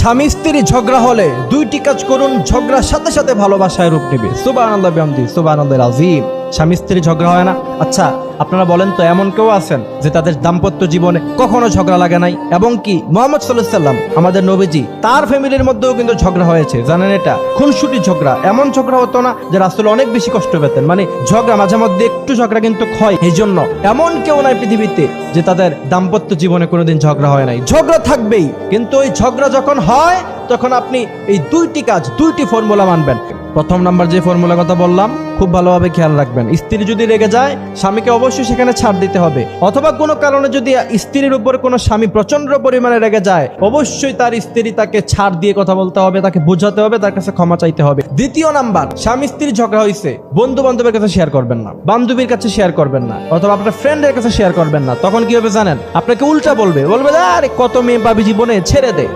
স্বামী স্ত্রী ঝগড়া হলে দুইটি কাজ করুন, ঝগড়ার সাথে সাথে ভালোবাসায় রূপ নেবে। সুবহানাল্লাহ বিহামদিহি, সুবহানাল্লাহিল আযীম। স্বামী স্ত্রী ঝগড়া হয় না? আচ্ছা, আপনারা বলেন তো, এমন কেউ আছেন যে তাদের দাম্পত্য জীবনে কখনো ঝগড়া লাগে নাই? এবং কি মুহাম্মদ সাল্লাল্লাহু আলাইহি সাল্লাম, আমাদের নবীজি, তার ফ্যামিলির মধ্যেও কিন্তু ঝগড়া হয়েছে। জানেন এটা? খুনসুটি ঝগড়া। এমন ঝগড়া হতো না যে রাসূল অনেক বেশি কষ্ট পেতেন, মানে ঝগড়া মাঝে মধ্যে একটু ঝগড়া কিন্তু হয়। এই জন্য এমন কেউ নাই পৃথিবীতে যে তাদের দাম্পত্য জীবনে কোনোদিন ঝগড়া হয় নাই। ঝগড়া থাকবেই, কিন্তু ওই ঝগড়া যখন হয় তখন আপনি এই দুইটি কাজ, দুইটি ফর্মুলা মানবেন। প্রথম নাম্বার যে ফর্মুলার কথা বললাম, খুব ভালোভাবে খেয়াল রাখবেন। স্ত্রী যদি রেগে যায়, স্বামীকে অবশ্যই সেখানে ছাড় দিতে হবে। অথবা কোনো কারণে যদি স্ত্রীর উপর কোনো স্বামী প্রচন্ড পরিমাণে রেগে যায়, অবশ্যই তার স্ত্রী তাকে ছাড় দিয়ে কথা বলতে হবে, তাকে বোঝাতে হবে, তার কাছে ক্ষমা চাইতে হবে। দ্বিতীয় নাম্বার, স্বামী স্ত্রী ঝগড়া হয়েছে, বন্ধু বান্ধবের কাছে শেয়ার করবেন না, বান্ধবীর কাছে শেয়ার করবেন না, অথবা আপনার ফ্রেন্ডের কাছে শেয়ার করবেন না। তখন কি হবে জানেন? আপনাকে উল্টা বলবে, আরে কত মেয়ে পাবি জীবনে, ছেড়ে দে।